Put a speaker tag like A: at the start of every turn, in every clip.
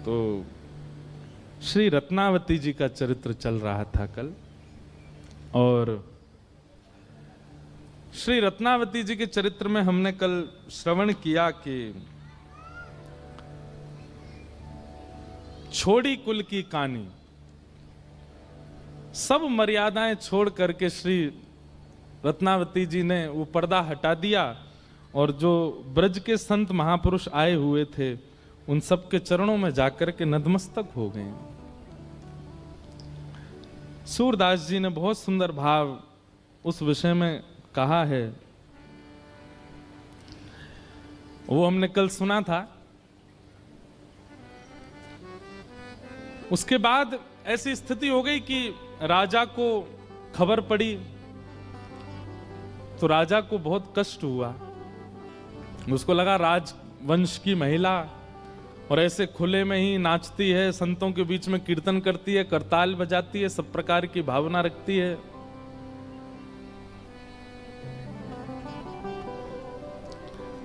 A: तो श्री रत्नावती जी का चरित्र चल रहा था कल, और श्री रत्नावती जी के चरित्र में हमने कल श्रवण किया कि छोड़ी कुल की कहानी, सब मर्यादाएं छोड़ करके श्री रत्नावती जी ने वो पर्दा हटा दिया और जो ब्रज के संत महापुरुष आए हुए थे उन सब के चरणों में जाकर के नतमस्तक हो गए। सूरदास जी ने बहुत सुंदर भाव उस विषय में कहा है, वो हमने कल सुना था। उसके बाद ऐसी स्थिति हो गई कि राजा को खबर पड़ी, तो राजा को बहुत कष्ट हुआ। उसको लगा राजवंश की महिला और ऐसे खुले में ही नाचती है, संतों के बीच में कीर्तन करती है, करताल बजाती है, सब प्रकार की भावना रखती है।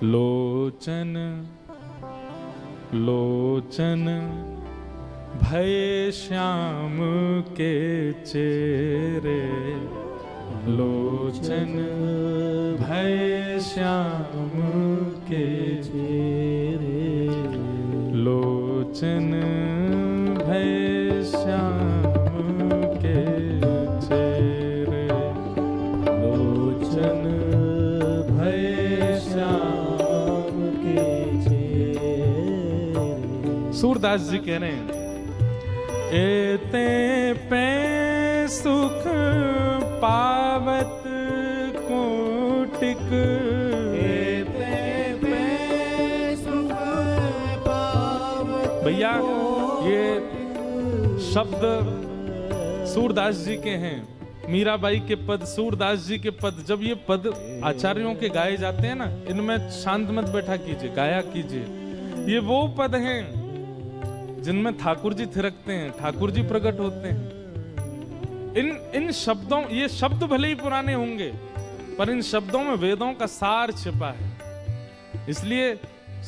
A: लोचन लोचन भय श्याम के चेहरे, लोचन भय श्याम के चेहरे, लोचन भय श्याम के चेहरे, लोचन भय श्याम के चेहरे। सूरदास जी कह रहे हैं, एते पे सुख पावत कोटिक, एते पे सुख पावत। भैया ये शब्द सूरदास जी के हैं, मीराबाई के पद, सूरदास जी के पद। जब ये पद आचार्यों के गाए जाते हैं ना, इनमें शांत मत बैठा कीजिए, गाया कीजिए। ये वो पद हैं जिनमें ठाकुर जी थिरकते हैं, ठाकुर जी प्रकट होते हैं। इन शब्दों, ये शब्द भले ही पुराने होंगे पर इन शब्दों में वेदों का सार छिपा है, इसलिए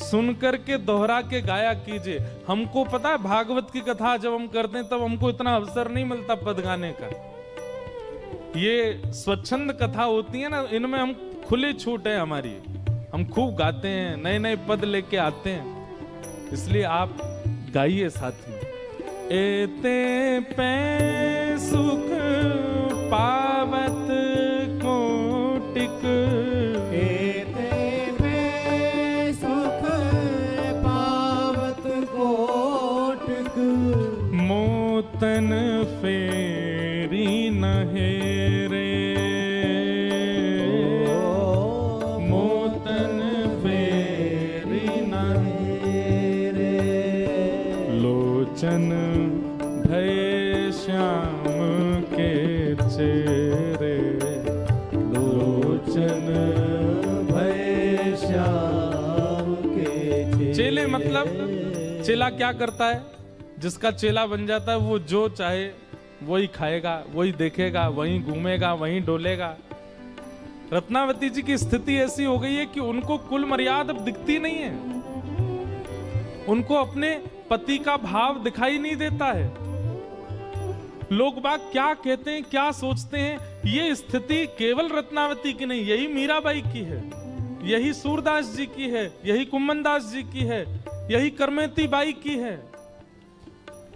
A: सुनकर के दोहरा के गाया कीजिए। हमको पता है भागवत की कथा जब हम करते हैं तब हमको इतना अवसर नहीं मिलता पद गाने का। ये स्वच्छंद कथा होती है ना, इनमें हम खुली छूट है हमारी, हम खूब गाते हैं, नए नए पद लेके आते हैं, इसलिए आप गाइए साथ में। एते पे सुख पावत कोटिक,
B: एते पे सुख पावत कोटिक,
A: मोतन फेरी नहेरे, मोतन फेरी नहेरे, लोचन भय श्याम के चेहरे, लोचन भय श्याम के चेहरे। चेले मतलब चेला क्या करता है? जिसका चेला बन जाता है वो जो चाहे वही खाएगा, वही देखेगा, वही घूमेगा, वही डोलेगा। रत्नावती जी की स्थिति ऐसी हो गई है कि उनको कुल मर्यादा अब दिखती नहीं है, उनको अपने पति का भाव दिखाई नहीं देता है। लोग बाग क्या कहते हैं, क्या सोचते हैं, ये स्थिति केवल रत्नावती की नहीं, यही मीराबाई की है, यही सूरदास जी की है, यही कुम्मनदास जी की है, यही करमेती बाई की है।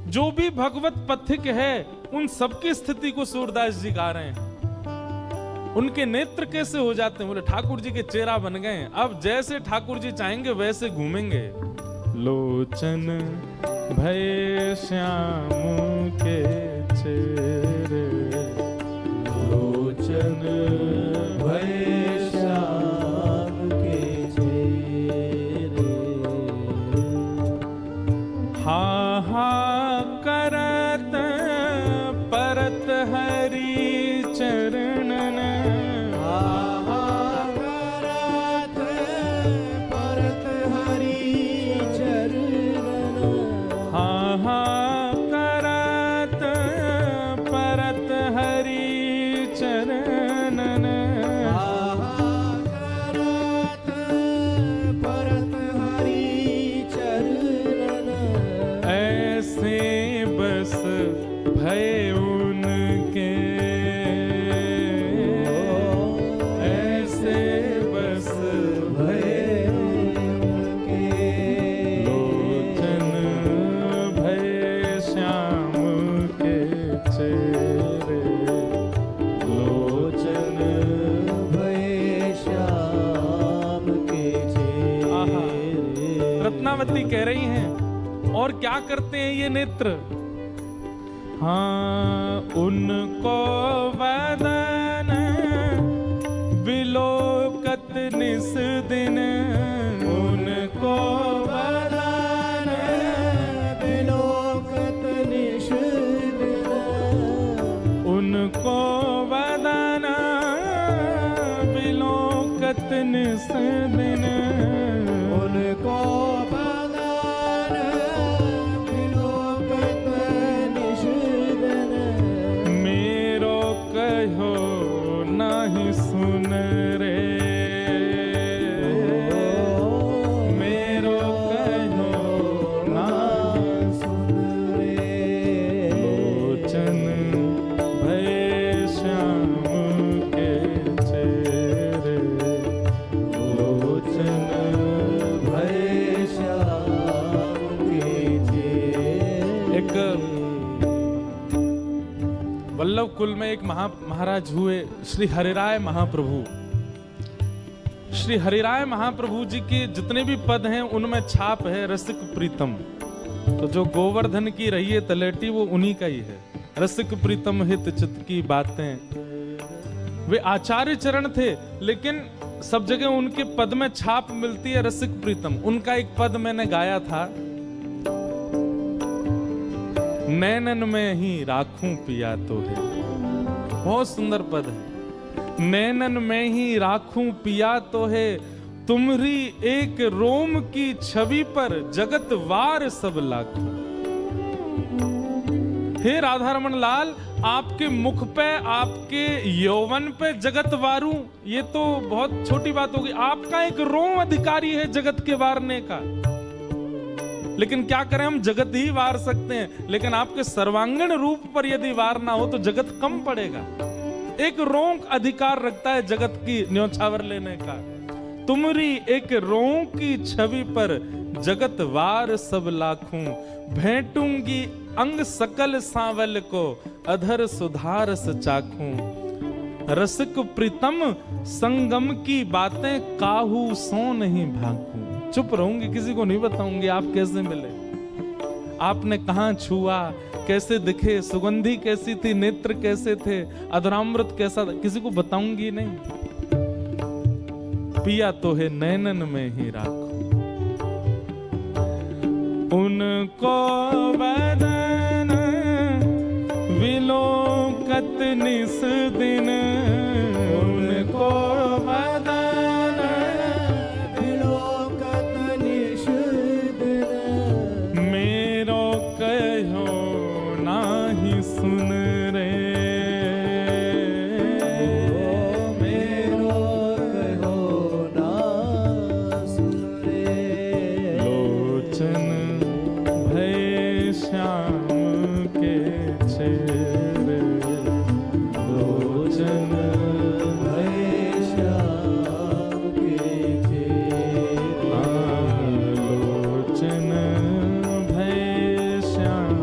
A: जो भी भगवत पथिक है उन सबकी स्थिति को सूरदास जी गा रहे हैं। उनके नेत्र कैसे हो जाते हैं? बोले ठाकुर जी के चेहरा बन गए, अब जैसे ठाकुर जी चाहेंगे वैसे घूमेंगे। लोचन भय श्याम के चेहरे, लोचन भय श्याम के चेहरे, हा हा करत परत हरि चरणन,
B: हा हा करत परत हरि चरणन,
A: हा हा करत परत हरि चरणन,
B: हा हा करत परत हरि चरणन,
A: बस भय उनके, ऐसे बस भय उनके, लोचन भय श्याम के चेहरे, लोचन भय श्याम के चेहरे। रत्नावती कह रही हैं, और क्या करते हैं ये नेत्र? हाँ, उनको वदन विलोकत निस दिन, उनको वदन विलोकत निस दिन, उनको वदन विलोकत निस दिन, उनको नहीं सुन रे, मेरो कहो ना सुन रे, लोचन भय श्याम के चेहरे, लोचन भय श्याम के चेहरे। एक वल्लभ कुल में एक महाराज हुए, श्री हरिराय महाप्रभु। श्री हरिराय महाप्रभु जी के जितने भी पद हैं उनमें छाप है रसिक प्रीतम। तो जो गोवर्धन की रही है तलेटी वो उन्हीं का ही है। रसिक प्रीतम हित चित की बातें, वे आचार्य चरण थे लेकिन सब जगह उनके पद में छाप मिलती है रसिक प्रीतम। उनका एक पद मैंने गाया था, नैनन में ही राखूं पिया तो है। बहुत सुंदर पद है। नैनन में ही राखूं पिया तो है, तुम्हारी एक रोम की छवि पर जगत वार सब लाखों। हे राधा रमन लाल, आपके मुख पे, आपके यौवन पे जगत वारूं, ये तो बहुत छोटी बात होगी। आपका एक रोम अधिकारी है जगत के वारने का। लेकिन क्या करें, हम जगत ही वार सकते हैं, लेकिन आपके सर्वांगीण रूप पर यदि वार ना हो तो जगत कम पड़ेगा। एक रोंक अधिकार रखता है जगत की न्योछावर लेने का। तुम्हारी एक रोंक की छवि पर जगत वार सब लाखों, भेंटूंगी अंग सकल सांवल को, अधर सुधारस चाखूं। रसिक प्रीतम संगम की बातें काहू सो नहीं भाखूं। चुप रहूंगी, किसी को नहीं बताऊंगी आप कैसे मिले, आपने कहां छुआ, कैसे दिखे, सुगंधी कैसी थी, नेत्र कैसे थे, अधरामृत कैसा था, किसी को बताऊंगी नहीं। पिया तो है नैनन में ही राखो, उनको वदन विलोकत निस दिन, उनको वदन विलोकत निस दिन, मेरो कहो नाही सुन रे, मेरो कहो ना सुन रे। लोचन भय श्याम के चेहरे, लोचन भय श्याम के चेहरे, लोचन भय श्याम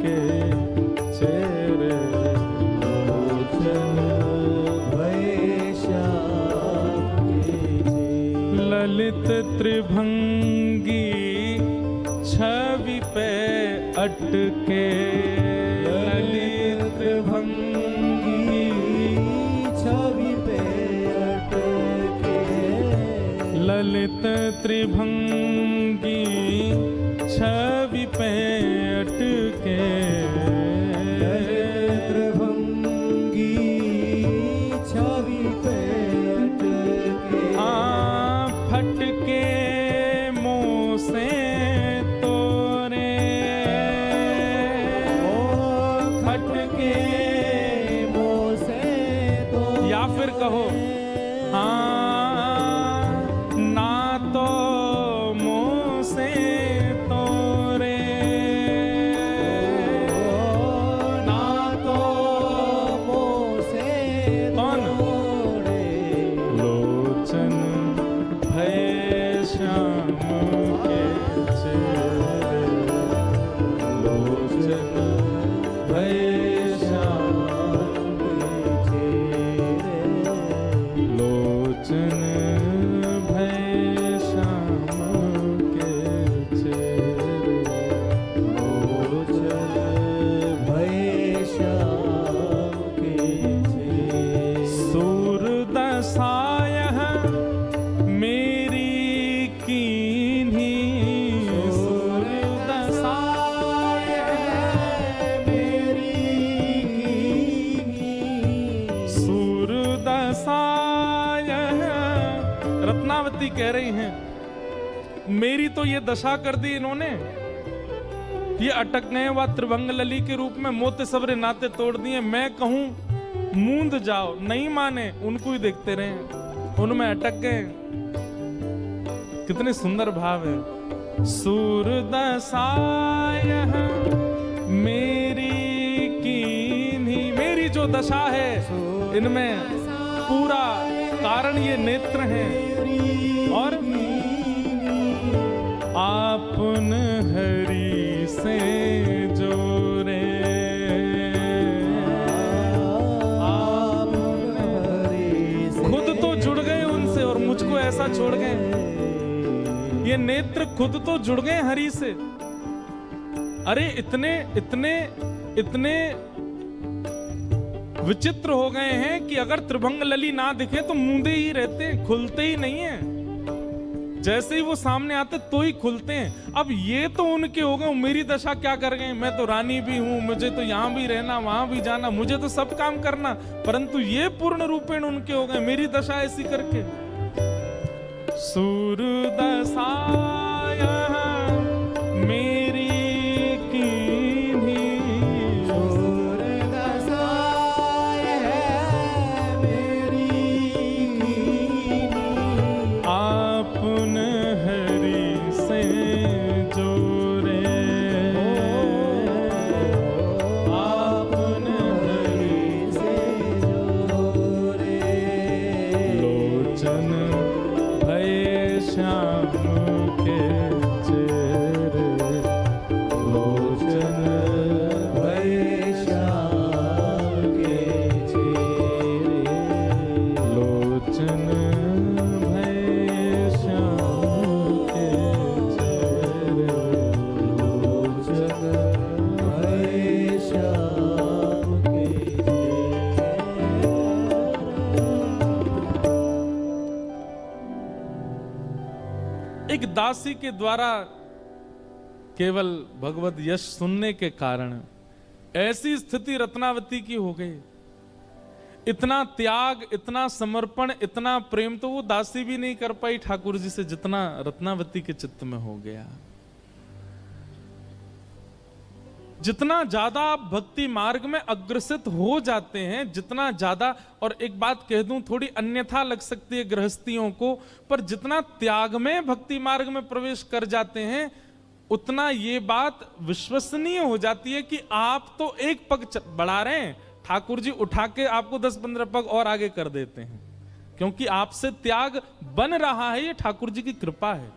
A: के चेहरे, लोचन भय श्याम के चेहरे। ललित त्रिभंगी छवि पे अटके, ललित त्रिभंगी छवि पे अटके, ललित त्रिभंगी छवि पे अटके, ललित त्रिभंगी छवि पे अटके। फटके मुँह से फिर कहो हाँ, ना तो मुँह से तोरे, जी कह रही हैं, मेरी तो ये दशा कर दी इन्होंने, ये अटक गए वा त्रिभंग लली के रूप में, मोते सबरे नाते तोड़ दिए। मैं कहूं मूंद जाओ, नहीं माने, उनको ही देखते रहे, उनमें अटक गए। कितने सुंदर भाव है। सूरदशाय मेरी कीन्ही, मेरी जो दशा है इनमें पूरा कारण ये नेत्र हैं, और आपन हरि से जोड़े, खुद तो जुड़ गए उनसे और मुझको ऐसा छोड़ गए। ये नेत्र खुद तो जुड़ गए हरि से। अरे इतने इतने इतने विचित्र हो गए हैं कि अगर त्रिभंग लली ना दिखे तो मूंदे ही रहते हैं, खुलते ही नहीं है। जैसे ही वो सामने आते तो ही खुलते हैं। अब ये तो उनके हो गए, मेरी दशा क्या कर गए? मैं तो रानी भी हूं, मुझे तो यहां भी रहना, वहां भी जाना, मुझे तो सब काम करना, परंतु ये पूर्ण रूपेण उनके हो गए, मेरी दशा ऐसी करके। सूरदशाय मेरी कीन्ही,
B: सूरदशाय मेरी कीन्ही,
A: आपन हरि से जोड़े,
B: आपन हरि से जोड़े।
A: लोचन श्याम के चेहरे, लोचन
B: भय श्याम के चेहरे,
A: लोचन भय श्याम के चेहरे,
B: लोचन भय श्याम के
A: एक दासी के द्वारा केवल भगवत यश सुनने के कारण ऐसी स्थिति रत्नावती की हो गई। इतना त्याग, इतना समर्पण, इतना प्रेम तो वो दासी भी नहीं कर पाई ठाकुर जी से, जितना रत्नावती के चित्त में हो गया। जितना ज्यादा आप भक्ति मार्ग में अग्रसित हो जाते हैं, जितना ज्यादा, और एक बात कह दूं, थोड़ी अन्यथा लग सकती है गृहस्थियों को, पर जितना त्याग में भक्ति मार्ग में प्रवेश कर जाते हैं, उतना ये बात विश्वसनीय हो जाती है कि आप तो एक पग बढ़ा रहे हैं, ठाकुर जी उठा के आपको 10-15 पग और आगे कर देते हैं, क्योंकि आपसे त्याग बन रहा है। ये ठाकुर जी की कृपा है,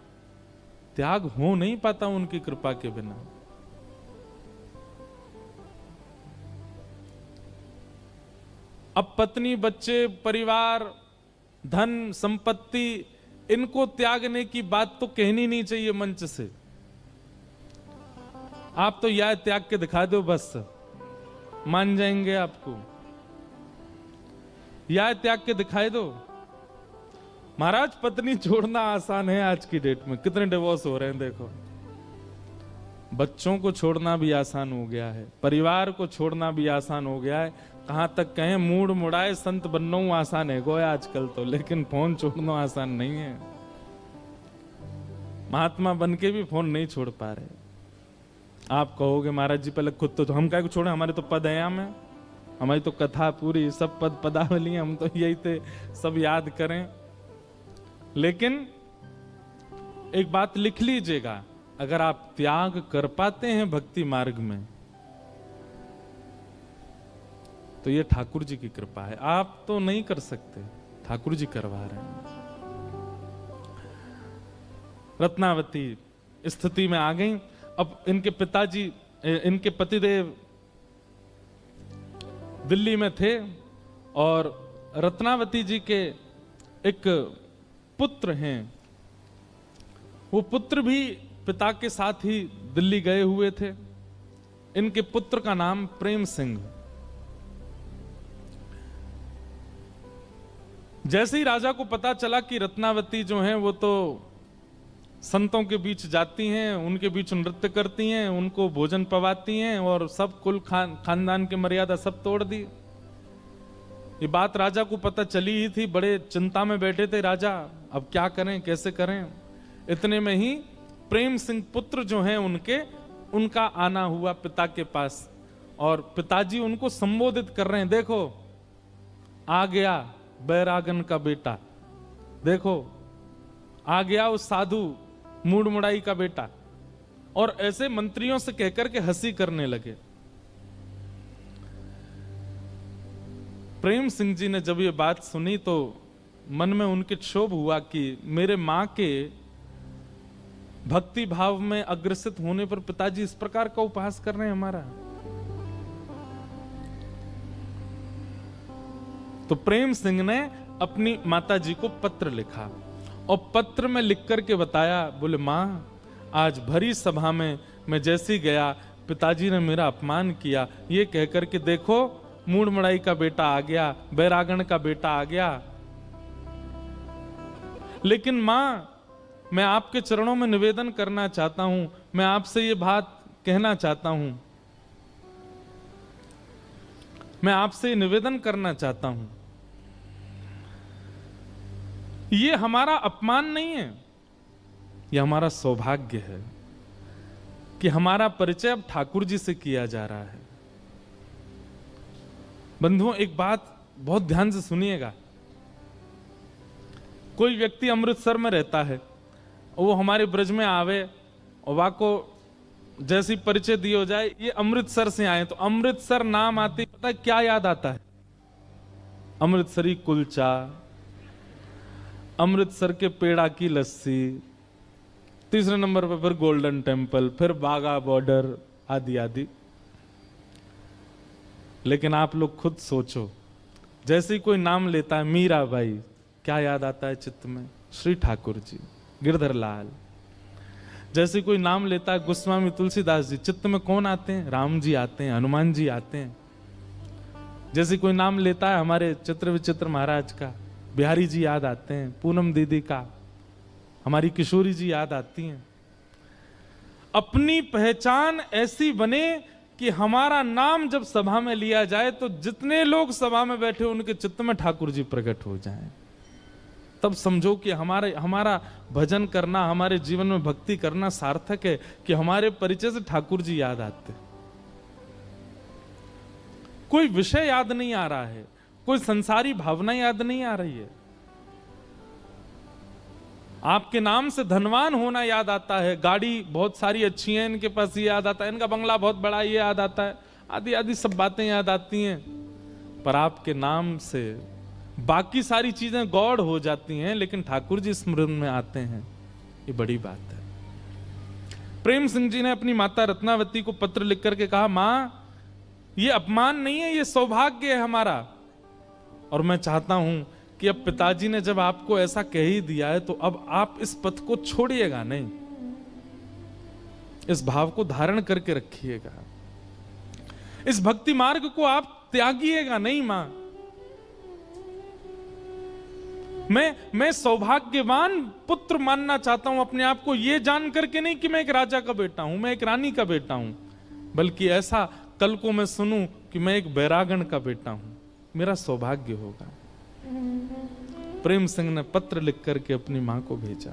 A: त्याग हो नहीं पाता उनकी कृपा के बिना। अब पत्नी, बच्चे, परिवार, धन, संपत्ति, इनको त्यागने की बात तो कहनी नहीं चाहिए मंच से। आप तो यह त्याग के दिखा दो, बस मान जाएंगे आपको। यह त्याग के दिखाई दो। महाराज, पत्नी छोड़ना आसान है आज की डेट में, कितने डिवोर्स हो रहे हैं देखो। बच्चों को छोड़ना भी आसान हो गया है, परिवार को छोड़ना भी आसान हो गया है। कहां तक कहें, मूड मुड़ाए संत बनना आसान है गोया आजकल तो, लेकिन फोन छोड़ना आसान नहीं है। महात्मा बन के भी फोन नहीं छोड़ पा रहे। आप कहोगे महाराज जी पहले खुद तो हम क्या को छोड़े, हमारे तो पद है, में हमारी तो कथा पूरी, सब पद पदावली, हम तो यही थे, सब याद करें। लेकिन एक बात लिख लीजिएगा, अगर आप त्याग कर पाते हैं भक्ति मार्ग में, तो ये ठाकुर जी की कृपा है। आप तो नहीं कर सकते, ठाकुर जी करवा रहे हैं। रत्नावती स्थिति में आ गई। अब इनके पिताजी, इनके पतिदेव दिल्ली में थे, और रत्नावती जी के एक पुत्र हैं, वो पुत्र भी पिता के साथ ही दिल्ली गए हुए थे। इनके पुत्र का नाम प्रेम सिंह। जैसे ही राजा को पता चला कि रत्नावती जो हैं वो तो संतों के बीच जाती हैं, उनके बीच नृत्य करती हैं, उनको भोजन पवाती हैं, और सब कुल खानदान की मर्यादा सब तोड़ दी, ये बात राजा को पता चली ही थी, बड़े चिंता में बैठे थे राजा, अब क्या करें, कैसे करें। इतने में ही प्रेम सिंह पुत्र जो हैं उनका आना हुआ पिता के पास, और पिताजी उनको संबोधित कर रहे हैं, देखो आ गया बैरागन का बेटा, देखो आ गया उस साधु मूड मुड़ाई का बेटा। और ऐसे मंत्रियों से कहकर के हंसी करने लगे। प्रेम सिंह जी ने जब ये बात सुनी तो मन में उनके क्षोभ हुआ कि मेरे मां के भक्ति भाव में अग्रसित होने पर पिताजी इस प्रकार का उपहास कर रहे हैं हमारा। तो प्रेम सिंह ने अपनी माताजी को पत्र लिखा और पत्र में लिख करके बताया, बोले मां, आज भरी सभा में मैं जैसी गया पिताजी ने मेरा अपमान किया, ये कहकर के देखो मूड मड़ाई का बेटा आ गया, बैरागण का बेटा आ गया। लेकिन मां, मैं आपके चरणों में निवेदन करना चाहता हूं, मैं आपसे ये बात कहना चाहता हूं, मैं आपसे निवेदन करना चाहता हूं, ये हमारा अपमान नहीं है, ये हमारा सौभाग्य है कि हमारा परिचय अब ठाकुर जी से किया जा रहा है। बंधुओं, एक बात बहुत ध्यान से सुनिएगा। कोई व्यक्ति अमृतसर में रहता है, वो हमारे ब्रज में आवे और वाको जैसी परिचय दी हो जाए, ये अमृतसर से आए, तो अमृतसर नाम आते पता है क्या याद आता है? अमृतसरी कुलचा, अमृतसर के पेड़ा की लस्सी, तीसरे नंबर पर फिर गोल्डन टेम्पल, फिर बागा बॉर्डर आदि आदि। लेकिन आप लोग खुद सोचो, जैसे ही कोई नाम लेता है मीरा बाई, क्या याद आता है चित्त में? श्री ठाकुर जी, गिरधर लाल। जैसे कोई नाम लेता है गोस्वामी तुलसीदास जी, चित्त में कौन आते हैं? राम जी आते हैं, हनुमान जी आते हैं। जैसे कोई नाम लेता है हमारे चित्र विचित्र महाराज का, बिहारी जी याद आते हैं, पूनम दीदी का, हमारी किशोरी जी याद आती हैं। अपनी पहचान ऐसी बने कि हमारा नाम जब सभा में लिया जाए तो जितने लोग सभा में बैठे उनके चित्त में ठाकुर जी प्रकट हो जाएं। तब समझो कि हमारा भजन करना, हमारे जीवन में भक्ति करना सार्थक है कि हमारे परिचय से ठाकुर जी याद आते। कोई विषय याद नहीं आ रहा है, कोई संसारी भावना याद नहीं आ रही है। आपके नाम से धनवान होना याद आता है, गाड़ी बहुत सारी अच्छी है इनके पास, ये याद आता है, इनका बंगला बहुत बड़ा ये याद आता है, आदि आदि सब बातें याद आती हैं। पर आपके नाम से बाकी सारी चीजें गौड़ हो जाती हैं, लेकिन ठाकुर जी स्मरण में आते हैं, ये बड़ी बात है। प्रेम सिंह जी ने अपनी माता रत्नावती को पत्र लिख करके कहा, मां, ये अपमान नहीं है, ये सौभाग्य है हमारा। और मैं चाहता हूं कि अब पिताजी ने जब आपको ऐसा कह ही दिया है तो अब आप इस पथ को छोड़िएगा नहीं, इस भाव को धारण करके रखिएगा, इस भक्ति मार्ग को आप त्यागिएगा नहीं। मां, मैं सौभाग्यवान पुत्र मानना चाहता हूं अपने आप को, ये जान करके नहीं कि मैं एक राजा का बेटा हूं, मैं एक रानी का बेटा हूं, बल्कि ऐसा कल को मैं सुनूं कि मैं एक बैरागण का बेटा हूं, मेरा सौभाग्य होगा। प्रेम सिंह ने पत्र लिख करके अपनी मां को भेजा।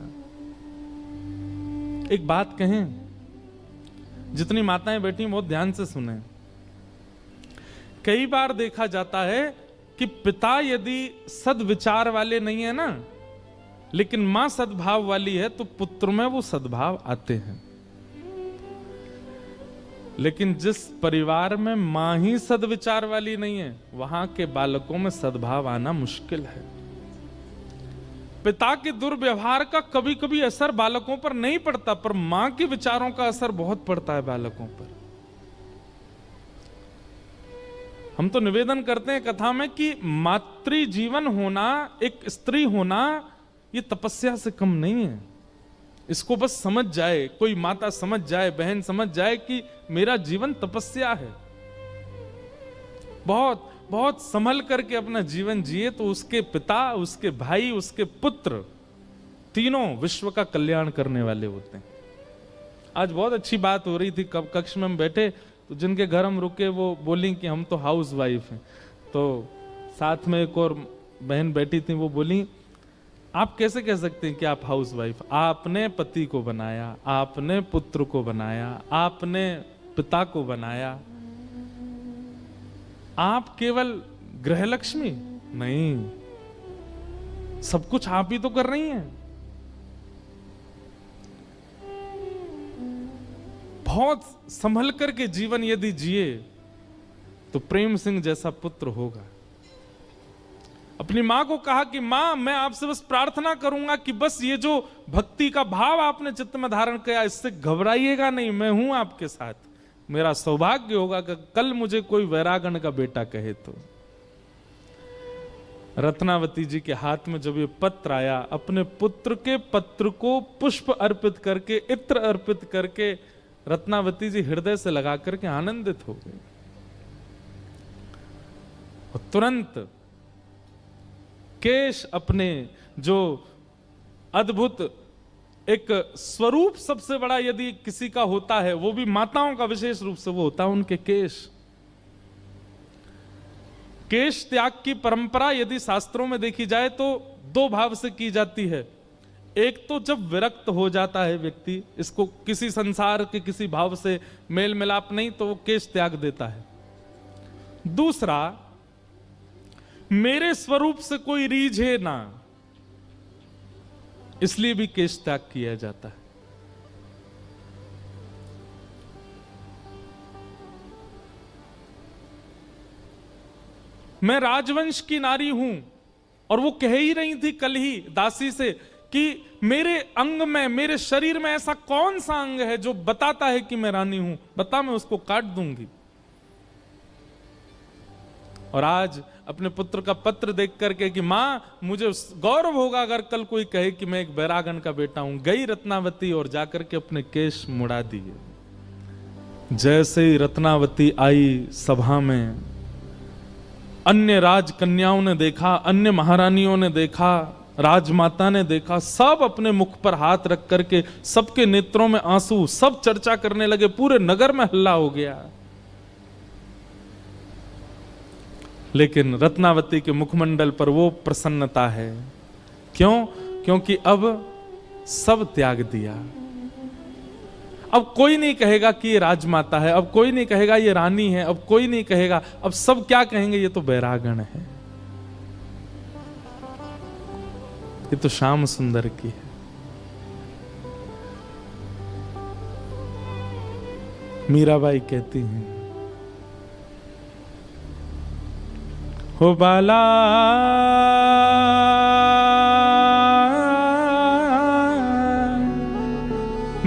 A: एक बात कहें, जितनी माताएं बैठी बहुत ध्यान से सुने। कई बार देखा जाता है कि पिता यदि सद्विचार वाले नहीं है ना, लेकिन मां सद्भाव वाली है, तो पुत्र में वो सद्भाव आते हैं। लेकिन जिस परिवार में मां ही सद्विचार वाली नहीं है, वहां के बालकों में सद्भाव आना मुश्किल है। पिता के दुर्व्यवहार का कभी कभी असर बालकों पर नहीं पड़ता, पर मां के विचारों का असर बहुत पड़ता है बालकों पर। हम तो निवेदन करते हैं कथा में कि मातृ जीवन होना, एक स्त्री होना, ये तपस्या से कम नहीं है। इसको बस समझ जाए, कोई माता समझ जाए, बहन समझ जाए कि मेरा जीवन तपस्या है, बहुत बहुत संभल करके अपना जीवन जिए, तो उसके पिता, उसके भाई, उसके पुत्र, तीनों विश्व का कल्याण करने वाले होते हैं। आज बहुत अच्छी बात हो रही थी, कब कक्ष में हम बैठे तो जिनके घर हम रुके वो बोली कि हम तो हाउस वाइफ हैं, तो साथ में एक और बहन बैठी थी, वो बोली आप कैसे कह सकते हैं कि आप हाउस वाइफ? आपने पति को बनाया, आपने पुत्र को बनाया, आपने पिता को बनाया, आप केवल गृहलक्ष्मी नहीं, सब कुछ आप ही तो कर रही हैं। बहुत संभल करके जीवन यदि जिए तो प्रेम सिंह जैसा पुत्र होगा। अपनी मां को कहा कि मां, मैं आपसे बस प्रार्थना करूंगा कि बस ये जो भक्ति का भाव आपने चित्त में धारण किया, इससे घबराइएगा नहीं, मैं हूं आपके साथ। मेरा सौभाग्य होगा कि कल मुझे कोई वैरागण का बेटा कहे तो। रत्नावती जी के हाथ में जब ये पत्र आया, अपने पुत्र के पत्र को पुष्प अर्पित करके, इत्र अर्पित करके रत्नावती जी हृदय से लगा करके आनंदित हो गए। और तुरंत केश अपने जो अद्भुत एक स्वरूप सबसे बड़ा यदि किसी का होता है, वो भी माताओं का विशेष रूप से वो होता है उनके केश। केश त्याग की परंपरा यदि शास्त्रों में देखी जाए तो दो भाव से की जाती है। एक तो जब विरक्त हो जाता है व्यक्ति, इसको किसी संसार के किसी भाव से मेल मिलाप नहीं, तो वो केश त्याग देता है। दूसरा, मेरे स्वरूप से कोई रीझे ना, इसलिए भी केश त्याग किया जाता है। मैं राजवंश की नारी हूं, और वो कह ही रही थी कल ही दासी से कि मेरे अंग में, मेरे शरीर में ऐसा कौन सा अंग है जो बताता है कि मैं रानी हूं? बता, मैं उसको काट दूंगी। और आज अपने पुत्र का पत्र देख करके कि मां, मुझे गौरव होगा अगर कल कोई कहे कि मैं एक बैरागन का बेटा हूं। गई रत्नावती और जाकर के अपने केश मुड़ा दिए। जैसे ही रत्नावती आई सभा में, अन्य राजकन्याओं ने देखा, अन्य महारानियों ने देखा, राजमाता ने देखा, सब अपने मुख पर हाथ रख करके, सबके नेत्रों में आंसू, सब चर्चा करने लगे, पूरे नगर में हल्ला हो गया। लेकिन रत्नावती के मुखमंडल पर वो प्रसन्नता है। क्यों? क्योंकि अब सब त्याग दिया। अब कोई नहीं कहेगा कि ये राजमाता है, अब कोई नहीं कहेगा ये रानी है, अब कोई नहीं कहेगा, अब सब क्या कहेंगे, ये तो बैरागण है, ये तो श्याम सुंदर की है। मीराबाई कहती हैं, हो बाला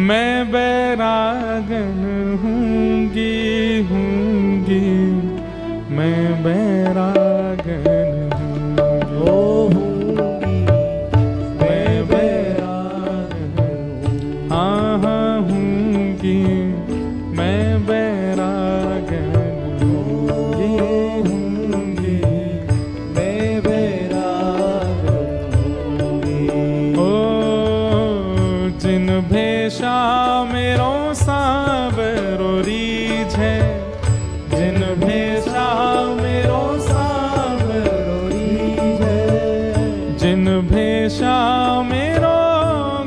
A: मैं बैरागन हूंगी, मैं बैरागन
B: होंगी, मैं बैरागन हूँ।
A: हाँ हाँ हूंगी, मैं बैरागन हूंगी,
B: मैं बैरागन हूँगी।
A: ओ जिन भेषा मेरो सांवरो रीझ है, जिन भेषा मेरो
B: सांवरो रीझ है,
A: जिन भेषा मेरो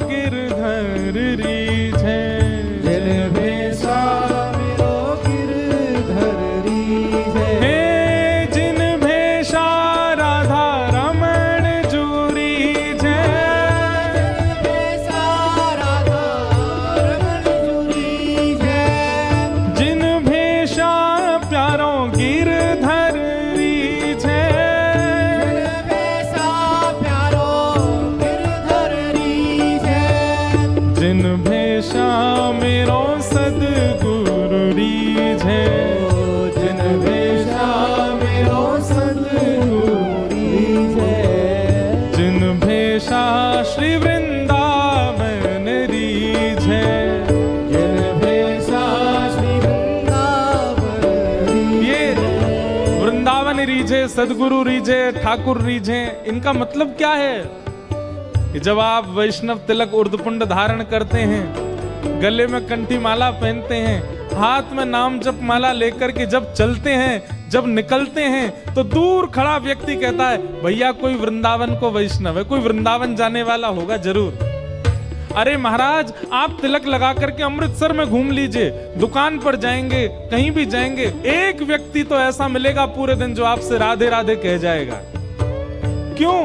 A: गिरधर रीझ है,
B: जिन भेषा मेरो गिरधर रीझ है,
A: हे जिन भेषा राधा रमण जू रीझ है,
B: भेषा राधा रमण जू रीझ है,
A: जिन भेषा प्यारों गिरधर रीझ है,
B: भेषा प्यारो गिरधर रीझ है,
A: जिन भेषा मेरो सद्गुरु रीझ है,
B: जिन भेषा मेरो सद्गुरु रीझ है,
A: जिन भेषा श्री वृंदावन रीझ है।
B: जिन भेषा श्री वृंदावन
A: ये
B: रीझ है,
A: वृंदावन रीझे, सदगुरु रीझे, ठाकुर रीझे, इनका मतलब क्या है? कि जब आप वैष्णव तिलक उर्दपुंड धारण करते हैं, गले में कंठी माला पहनते हैं, हाथ में नाम जप माला लेकर के जब चलते हैं, जब निकलते हैं तो दूर खड़ा व्यक्ति कहता है भैया कोई वृंदावन को वैष्णव है, कोई वृंदावन जाने वाला होगा जरूर। अरे महाराज आप तिलक लगा करके अमृतसर में घूम लीजिए, दुकान पर जाएंगे, कहीं भी जाएंगे, एक व्यक्ति तो ऐसा मिलेगा पूरे दिन जो आपसे राधे राधे कह जाएगा। क्यों?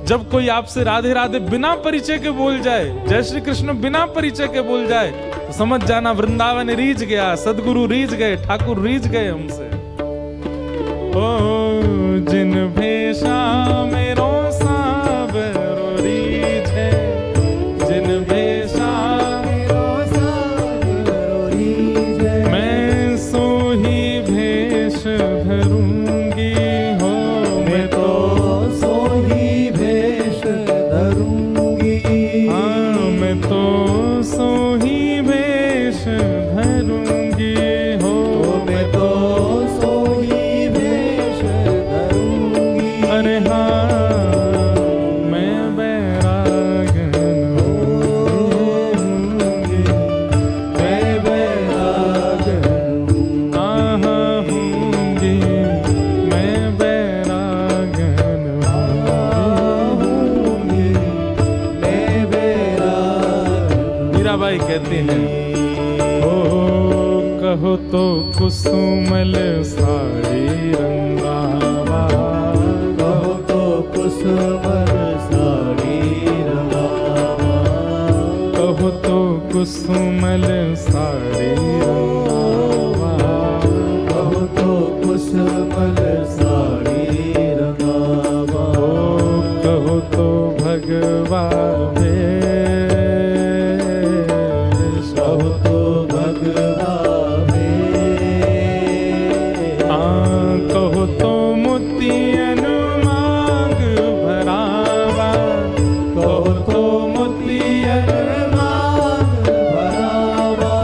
A: जब कोई आपसे राधे राधे बिना परिचय के बोल जाए, जय श्री कृष्ण बिना परिचय के बोल जाए, तो समझ जाना वृंदावन रीझ गया, सदगुरु रीझ गए, ठाकुर रीझ गए हमसे। ओ जिन भेषा मेरो सावरो रीझे, जिन भेषा
B: मेरो सावरो रीझे,
A: मैं सो ही भेष धरूंगी हो,
B: मैं तो सो ही भेष धरूंगी।
A: हाँ मैं तो सो ही भेष धरूंगी हो,
B: मैं तो सो ही भेष धरूंगी।
A: अरे हाँ मैं बैरागन
B: होऊंगी, मैं बैरागन
A: हाँ होंगी, मैं बैरागन
B: होऊंगी, मैं बैरागन।
A: मीराबाई कहती हैं ओ कहो तो कुसुमल साड़ी रंगावा,
B: कहो तो कुसुमल साड़ी रंगावा,
A: कहो तो कुसुमल साड़ी रंगावा,
B: कहो तो कुसुमल साड़ी रंगावा,
A: ओ कहो तो भगवा भेष,
B: कहो तो भगवा भेष,
A: कहो तो मोतियन मांग भरावा,
B: कहो तो मोतियन मांग भरावा,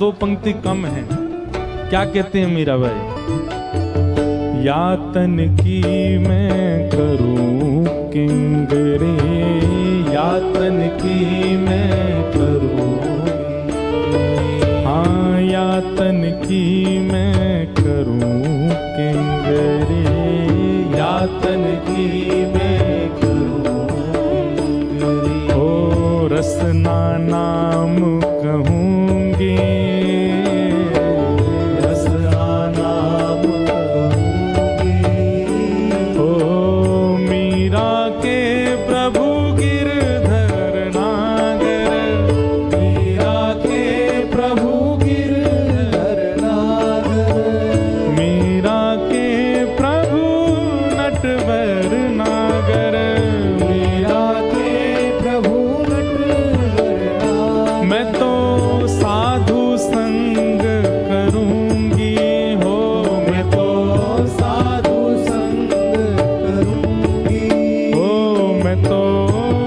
A: दो पंक्ति कम है। क्या कहते हैं मीराबाई? यातन की मैं करूं किंगरे, यातन की मैं करूं, हाँ यातन की मैं करूं किंगरे, यातन की मैं करूं किंगरे। ओ रसना नाम कहूंगी, रसना नाम कहूंगी। ओ मीरा के प्रभु गिरधर नागर, मीरा के प्रभु गिरधर नागर, मीरा के प्रभु नटवर नागर, मीरा के प्रभु नटवर नागर। मैं तो साधु संग करूंगी हो, मैं तो साधु संग करूंगी हो, मैं तो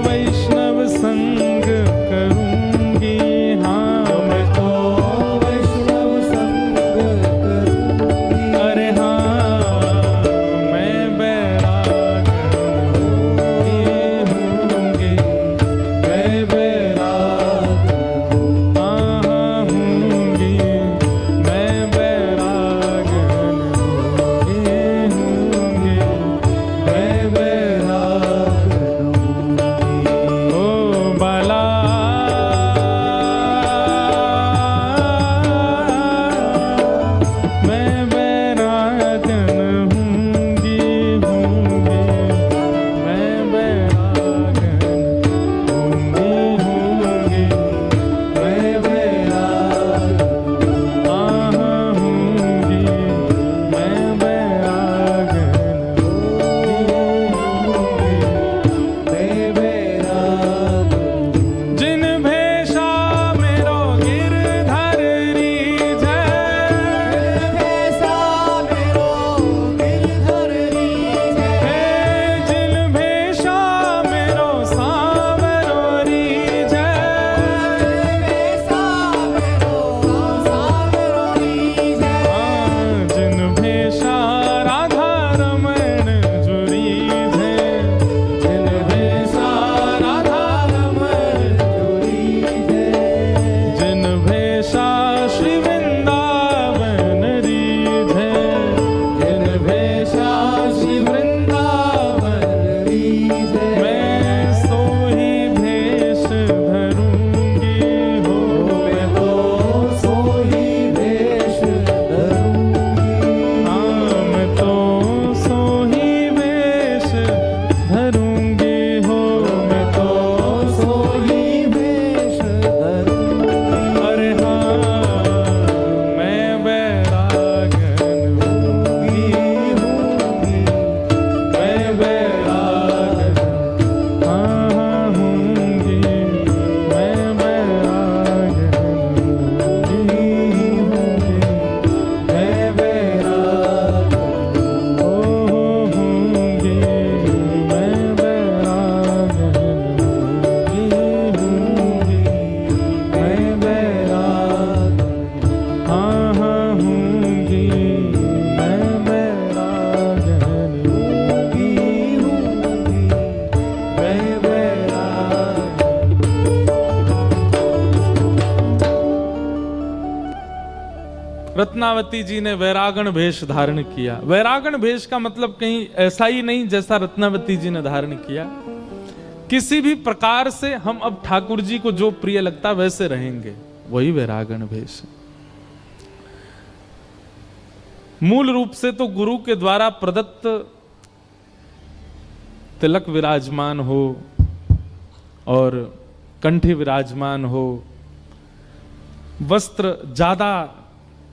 A: वैष्णव संग करूंगी, हाँ मैं तो वैष्णव संग करूंगी। अरे हाँ मैं बैराग होंगी, मैं बैराग होंगी, मैं बैराग होंगी, मैं बैराग होंगी। ओ बाला मैं बैरागन होंगी, मैं बैरागन होंगी, मैं बैराग होंगी, मैं बैरागन होंगी, मैं बैराग। जिन भेषा मेरो गिरधर रीझै, जिन भेषा मेरो सांवरो रीझै, जिन भेषा राधा रमण जुरीझै, जिन भेषा राधा रमण जुरीझै, जिन भेषा श्री वृंदावन रीझै, जिन भेषा श्री वृंदावन रीझै। मैं सोही भेष धरूंगी हो, मैं तो सोही भेष धरूंगी, हाँ मैं तो सोही भेष धरूंगी हो, मैं तो सोही भेष धरूंगी। अरे हाँ मैं बैरागन होंगी, मैं बैरागन हाँ होंगी, मैं बैरागन होंगी, मैं बैराग होंगी, मैं बैरागन होंगी, मैं बैराग हाँ होंगी, मैं बैरागन होंगी, मैं बैराग। रत्नावती जी ने वैरागण भेष धारण किया। वैरागण भेष का मतलब कहीं ऐसा ही नहीं जैसा रत्नावती जी ने धारण किया। किसी भी प्रकार से हम अब ठाकुर जी को जो प्रिय लगता वैसे रहेंगे, वही वैरागण भेष है। मूल रूप से तो गुरु के द्वारा प्रदत्त तिलक विराजमान हो और कंठी विराजमान हो, वस्त्र ज्यादा,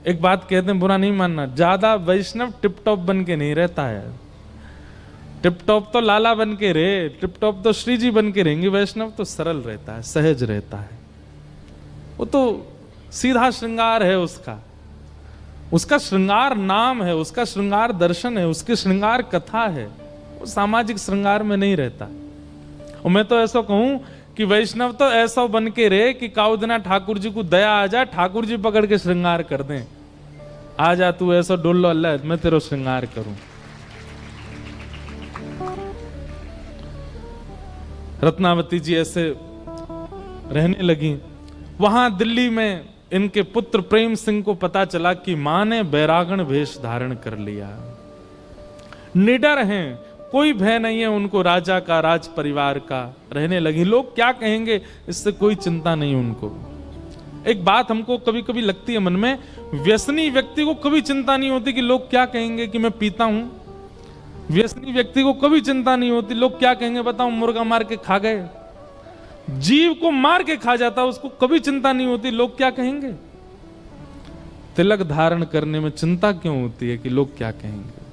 A: एक बात कहते हैं बुरा नहीं मानना, ज्यादा वैष्णव टिप टॉप बन के नहीं रहता है। टिप टॉप तो लाला बन के रहे, टिप टॉप तो श्री जी बन के रहेंगे, वैष्णव तो सरल रहता है, सहज रहता है। वो तो सीधा श्रृंगार है उसका, उसका श्रृंगार नाम है, उसका श्रृंगार दर्शन है, उसकी श्रृंगार कथा है, वो सामाजिक श्रृंगार में नहीं रहता। और मैं तो ऐसा कहूं कि वैष्णव तो ऐसा बन के रहे कि काउदना ठाकुर जी को दया आ जाए, ठाकुर जी पकड़ के श्रृंगार कर दें। आ जा तू ऐसा डोलो अल्लाह, मैं तेरा श्रृंगार करूं। रत्नावती जी ऐसे रहने लगी। वहां दिल्ली में इनके पुत्र प्रेम सिंह को पता चला कि मां ने बैरागण वेश धारण कर लिया। निडर हैं, कोई भय नहीं है उनको राजा का, राज परिवार का। रहने लगी, लोग क्या कहेंगे इससे कोई चिंता नहीं उनको। एक बात हमको कभी कभी लगती है मन में, व्यसनी व्यक्ति को कभी चिंता नहीं होती कि लोग क्या कहेंगे कि मैं पीता हूं। व्यसनी व्यक्ति को कभी चिंता नहीं होती लोग क्या कहेंगे, बताओ मुर्गा मार के खा गए। जीव को मार के खा जाता, उसको कभी चिंता नहीं होती लोग क्या कहेंगे। तिलक धारण करने में चिंता क्यों होती है कि लोग क्या कहेंगे।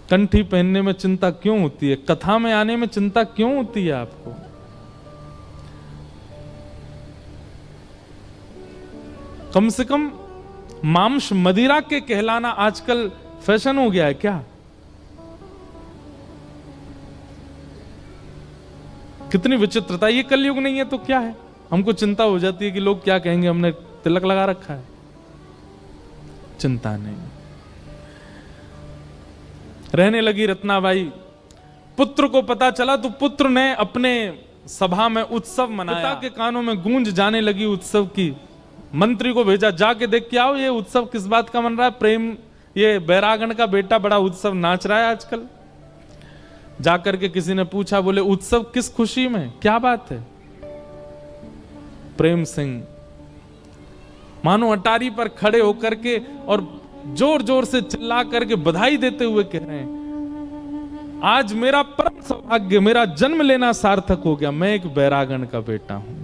A: कंठी पहनने में चिंता क्यों होती है, कथा में आने में चिंता क्यों होती है आपको। कम से कम मांस मदिरा के कहलाना आजकल फैशन हो गया है क्या। कितनी विचित्रता, ये कलयुग नहीं है तो क्या है। हमको चिंता हो जाती है कि लोग क्या कहेंगे, हमने तिलक लगा रखा है। चिंता नहीं। रहने लगी रत्नाबाई। पुत्र को पता चला तो पुत्र ने अपने सभा में उत्सव मनाया। पिता के कानों में गूंज जाने लगी उत्सव की। मंत्री को भेजा, जाके देख के आओ ये उत्सव किस बात का मन रहा है। प्रेम, ये बैरागण का बेटा बड़ा उत्सव नाच रहा है आजकल। जाकर के किसी ने पूछा, बोले उत्सव किस खुशी में, क्या बात है। प्रेम सिंह मानो अटारी पर खड़े होकर के और जोर जोर से चिल्ला करके बधाई देते हुए कह रहे हैं, आज मेरा परम सौभाग्य, मेरा जन्म लेना सार्थक हो गया। मैं एक बैरागण का बेटा हूं,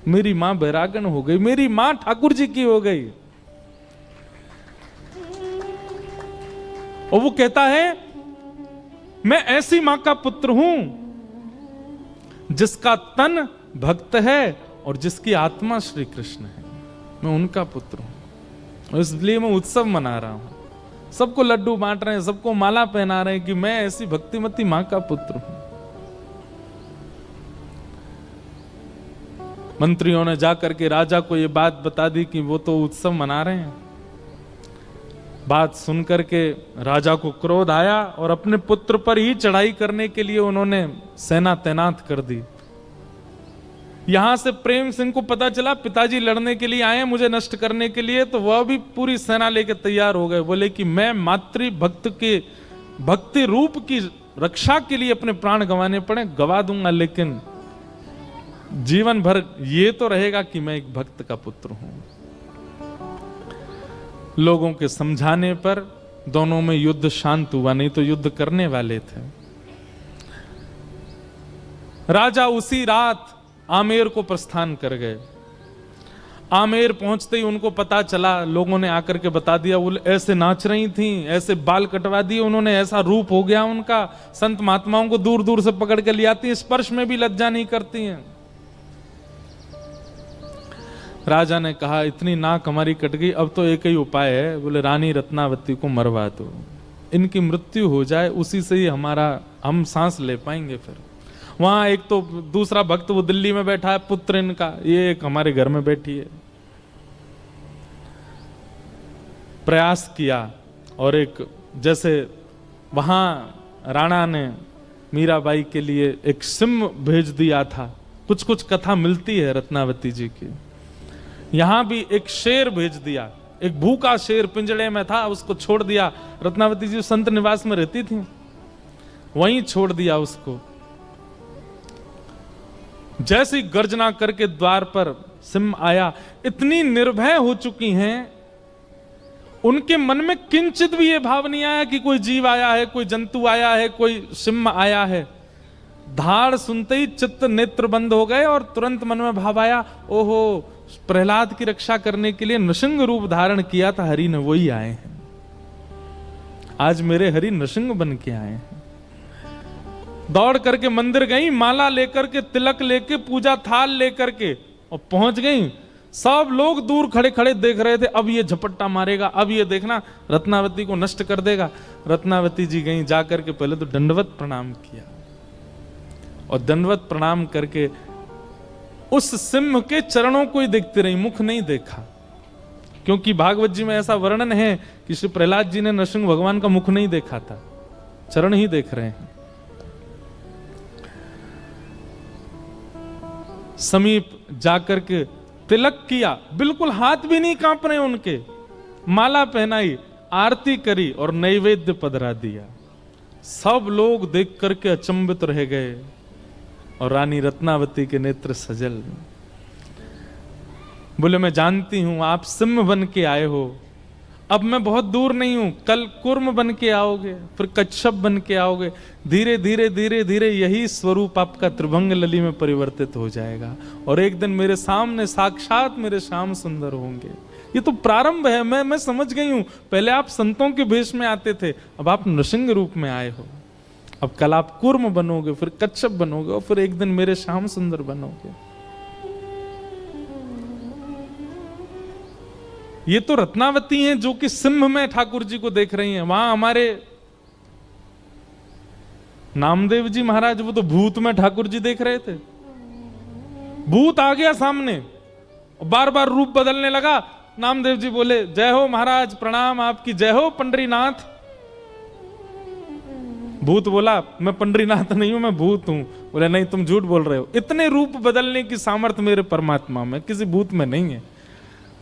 A: मेरी मां बैरागण हो गई, मेरी मां ठाकुर जी की हो गई। और वो कहता है, मैं ऐसी मां का पुत्र हूं जिसका तन भक्त है और जिसकी आत्मा श्री कृष्ण है। मैं उनका पुत्र हूं, इसलिए मैं उत्सव मना रहा हूं। सबको लड्डू बांट रहे हैं, सबको माला पहना रहे हैं कि मैं ऐसी भक्तिमती मां का पुत्र हूं। मंत्रियों ने जाकर के राजा को यह बात बता दी कि वो तो उत्सव मना रहे हैं। बात सुनकर के राजा को क्रोध आया और अपने पुत्र पर ही चढ़ाई करने के लिए उन्होंने सेना तैनात कर दी। यहां से प्रेम सिंह को पता चला पिताजी लड़ने के लिए आए मुझे नष्ट करने के लिए, तो वह भी पूरी सेना लेकर तैयार हो गए। बोले कि मैं मातृ भक्त के भक्ति रूप की रक्षा के लिए अपने प्राण गंवाने पड़े गवा दूंगा, लेकिन जीवन भर ये तो रहेगा कि मैं एक भक्त का पुत्र हूं। लोगों के समझाने पर दोनों में युद्ध शांत हुआ, नहीं तो युद्ध करने वाले थे। राजा उसी रात आमेर को प्रस्थान कर गए। आमेर पहुंचते ही उनको पता चला, लोगों ने आकर के बता दिया, वो ऐसे नाच रही थी, ऐसे बाल कटवा दिए उन्होंने, ऐसा रूप हो गया उनका। संत महात्माओं को दूर दूर से पकड़ के ले आती हैं, स्पर्श में भी लज्जा नहीं करती हैं। राजा ने कहा, इतनी नाक हमारी कट गई, अब तो एक ही उपाय है। बोले रानी रत्नावती को मरवा दो, इनकी मृत्यु हो जाए, उसी से ही हम सांस ले पाएंगे। फिर वहां एक तो दूसरा भक्त वो दिल्ली में बैठा है, पुत्र इनका, ये एक हमारे घर में बैठी है। प्रयास किया और एक जैसे वहां राणा ने मीराबाई के लिए एक सिंह भेज दिया था। कुछ कुछ कथा मिलती है रत्नावती जी की। यहां भी एक शेर भेज दिया, एक भूखा शेर पिंजड़े में था, उसको छोड़ दिया। रत्नावती जी संत निवास में रहती थी, वहीं छोड़ दिया उसको। जैसी गर्जना करके द्वार पर सिंह आया, इतनी निर्भय हो चुकी हैं, उनके मन में किंचित भी ये भाव नहीं आया कि कोई जीव आया है, कोई जंतु आया है, कोई सिंह आया है। धाड़ सुनते ही चित्त नेत्र बंद हो गए और तुरंत मन में भाव आया, ओहो, प्रहलाद की रक्षा करने के लिए नृसिंह रूप धारण किया था हरि ने, वही आए हैं। आज मेरे हरि नृसिंह बन के आए हैं। दौड़ करके मंदिर गई, माला लेकर के, तिलक लेके, पूजा थाल लेकर के, और पहुंच गई। सब लोग दूर खड़े खड़े देख रहे थे, अब ये झपट्टा मारेगा, अब ये देखना रत्नावती को नष्ट कर देगा। रत्नावती जी गई, जाकर के पहले तो दंडवत प्रणाम किया और दंडवत प्रणाम करके उस सिंह के चरणों को ही देखती रही, मुख नहीं देखा, क्योंकि भागवत जी में ऐसा वर्णन है कि श्री प्रहलाद जी ने नरसिंह भगवान का मुख नहीं देखा था, चरण ही देख रहे हैं। समीप जाकर के तिलक किया, बिल्कुल हाथ भी नहीं कांप रहे उनके, माला पहनाई, आरती करी और नैवेद्य पधरा दिया। सब लोग देख करके अचंभित रह गए और रानी रत्नावती के नेत्र सजल। बोले मैं जानती हूं आप सिंह बन के आए हो, अब मैं बहुत दूर नहीं हूं, कल कुर्म बन के आओगे, फिर कच्छप बन के आओगे, धीरे धीरे धीरे धीरे यही स्वरूप आपका त्रिभंग लली में परिवर्तित हो जाएगा और एक दिन मेरे सामने साक्षात मेरे श्याम सुंदर होंगे। ये तो प्रारंभ है, मैं समझ गई हूं। पहले आप संतों के भेष में आते थे, अब आप नृसिंह रूप में आए हो, अब कल आप कुर्म बनोगे, फिर कच्छप बनोगे और फिर एक दिन मेरे श्याम सुंदर बनोगे। ये तो रत्नावती हैं जो कि सिंह में ठाकुर जी को देख रही हैं। वहां हमारे नामदेव जी महाराज, वो तो भूत में ठाकुर जी देख रहे थे। भूत आ गया सामने, बार बार रूप बदलने लगा। नामदेव जी बोले जय हो महाराज, प्रणाम आपकी, जय हो पंडरीनाथ। भूत बोला मैं पंडरीनाथ नहीं हूं, मैं भूत हूं। बोले नहीं तुम झूठ बोल रहे हो, इतने रूप बदलने की सामर्थ्य मेरे परमात्मा में, किसी भूत में नहीं है।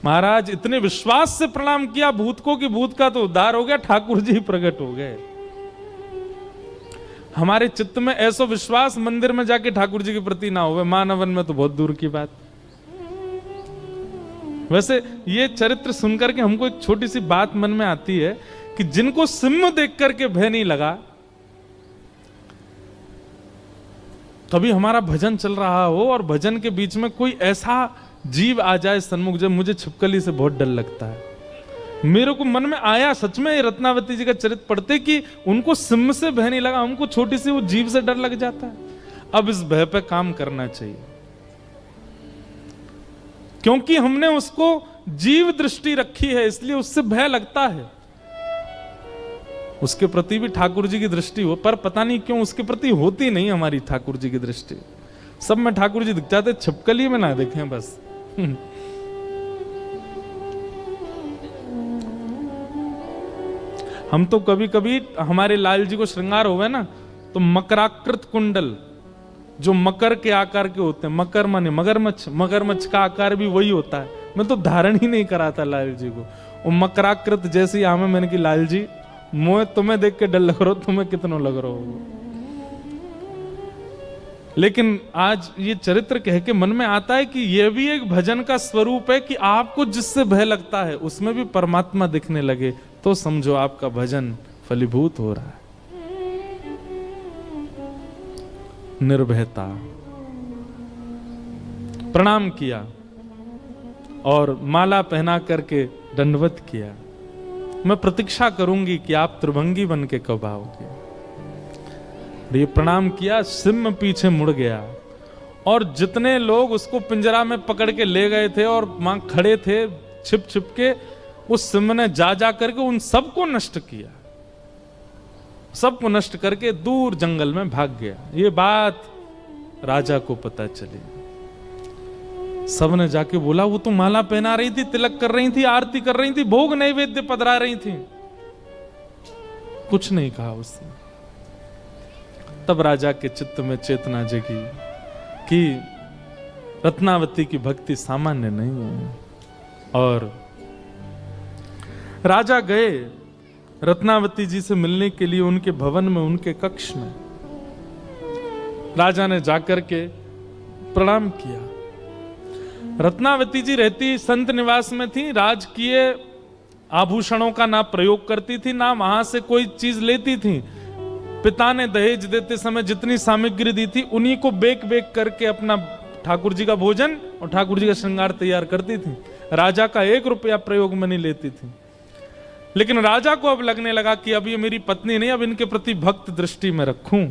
A: महाराज इतने विश्वास से प्रणाम किया भूत को कि भूत का तो उद्धार हो गया, ठाकुर जी प्रकट हो गए। हमारे चित्त में ऐसा विश्वास मंदिर में जाके ठाकुर जी के प्रति ना हो, मानवन में तो बहुत दूर की बात। वैसे ये चरित्र सुनकर के हमको एक छोटी सी बात मन में आती है कि जिनको सिंह देख करके भय नहीं लगा, कभी हमारा भजन चल रहा हो और भजन के बीच में कोई ऐसा जीव आ जाए सन्मुख, जब मुझे छिपकली से बहुत डर लगता है। मेरे को मन में आया सच में रत्नावती जी का चरित्र पढ़ते कि उनको सिंह से भय नहीं लगा, हमको छोटी सी वो जीव से डर लग जाता है। अब इस भय पे काम करना चाहिए, क्योंकि हमने उसको जीव दृष्टि रखी है, इसलिए उससे भय लगता है। उसके प्रति भी ठाकुर जी की दृष्टि हो, पर पता नहीं क्यों उसके प्रति होती नहीं हमारी ठाकुर जी की दृष्टि। सब में ठाकुर जी दिख जाते, छिपकली में ना देखें बस। हम तो कभी कभी हमारे लाल जी को श्रृंगार होवे ना, तो मकराकृत कुंडल जो मकर के आकार के होते हैं, मकर माने मगरमच्छ, मगरमच्छ का आकार भी वही होता है। मैं तो धारण ही नहीं कराता लाल जी को, वो मकराकृत जैसी आमे। मैंने कि लाल जी मोह तुम्हें देख के डर लग रहा हो, तुम्हें कितना लग रहा हो। लेकिन आज ये चरित्र कह के मन में आता है कि यह भी एक भजन का स्वरूप है कि आपको जिससे भय लगता है उसमें भी परमात्मा दिखने लगे, तो समझो आपका भजन फलीभूत हो रहा है। निर्भयता, प्रणाम किया और माला पहना करके दंडवत किया। मैं प्रतीक्षा करूंगी कि आप त्रिभंगी बन के कब आओगे। ये प्रणाम किया, सिंह पीछे मुड़ गया और जितने लोग उसको पिंजरा में पकड़ के ले गए थे और वहां खड़े थे छिप छिप के, उस सिंह ने जा करके उन सबको नष्ट किया, सबको नष्ट करके दूर जंगल में भाग गया। ये बात राजा को पता चली। सबने जाके बोला वो तो माला पहना रही थी, तिलक कर रही थी, आरती कर रही थी, भोग नैवेद्य पधरा रही थी। कुछ नहीं कहा उसने। तब राजा के चित्त में चेतना जगी कि रत्नावती की भक्ति सामान्य नहीं है। और राजा गए रत्नावती जी से मिलने के लिए उनके भवन में, उनके कक्ष में। राजा ने जाकर के प्रणाम किया। रत्नावती जी रहती संत निवास में थी, राजकीय आभूषणों का ना प्रयोग करती थी, ना वहां से कोई चीज लेती थी। पिता ने दहेज देते समय जितनी सामग्री दी थी उन्हीं को बेक बेक करके अपना ठाकुर जी का भोजन और ठाकुर जी का श्रृंगार तैयार करती थी। राजा का 1 रुपया प्रयोग में नहीं लेती थी। लेकिन राजा को अब लगने लगा कि अब ये मेरी पत्नी नहीं, अब इनके प्रति भक्त दृष्टि में रखूं।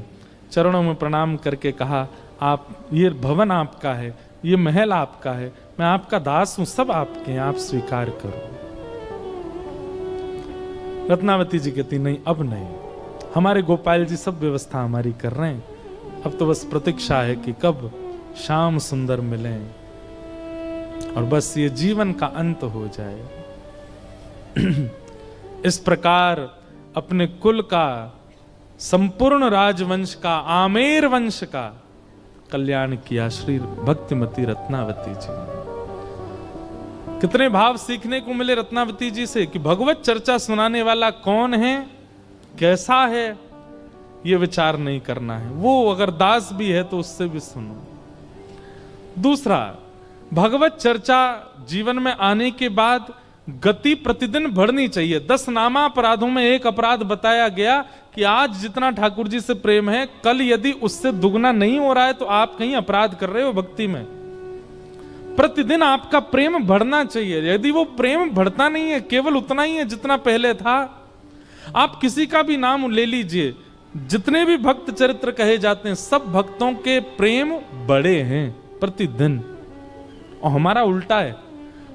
A: चरणों में प्रणाम करके कहा, आप, ये भवन आपका है, ये महल आपका है, मैं आपका दास हूं, सब आपके हैं, आप स्वीकार करो। रत्नावती जी कहती नहीं, अब नहीं, हमारे गोपाल जी सब व्यवस्था हमारी कर रहे हैं, अब तो बस प्रतीक्षा है कि कब श्याम सुंदर मिलें और बस ये जीवन का अंत हो जाए। इस प्रकार अपने कुल का, संपूर्ण राजवंश का, आमेर वंश का कल्याण किया श्री भक्तिमती रत्नावती जी। कितने भाव सीखने को मिले रत्नावती जी से कि भगवत चर्चा सुनाने वाला कौन है, कैसा है, ये विचार नहीं करना है। वो अगर दास भी है तो उससे भी सुनो। दूसरा, भगवत चर्चा जीवन में आने के बाद गति प्रतिदिन बढ़नी चाहिए। 10 नामा अपराधों में एक अपराध बताया गया कि आज जितना ठाकुर जी से प्रेम है, कल यदि उससे दुगना नहीं हो रहा है तो आप कहीं अपराध कर रहे हो भक्ति में। प्रतिदिन आपका प्रेम बढ़ना चाहिए। यदि वो प्रेम बढ़ता नहीं है, केवल उतना ही है जितना पहले था, आप किसी का भी नाम ले लीजिए, जितने भी भक्त चरित्र कहे जाते हैं, सब भक्तों के प्रेम बड़े हैं प्रतिदिन। और हमारा उल्टा है,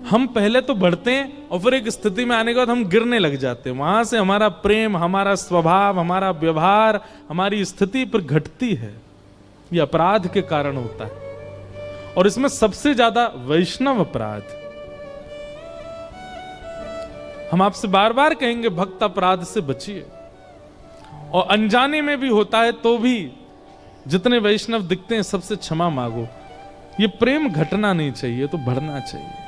A: हम पहले तो बढ़ते हैं और फिर एक स्थिति में आने के बाद हम गिरने लग जाते हैं। वहां से हमारा प्रेम, हमारा स्वभाव, हमारा व्यवहार, हमारी स्थिति पर घटती है। यह अपराध के कारण होता है और इसमें सबसे ज्यादा वैष्णव अपराध। हम आपसे बार बार कहेंगे भक्त अपराध से बचिए, और अनजाने में भी होता है तो भी जितने वैष्णव दिखते हैं सबसे क्षमा मांगो। ये प्रेम घटना नहीं चाहिए तो बढ़ना चाहिए।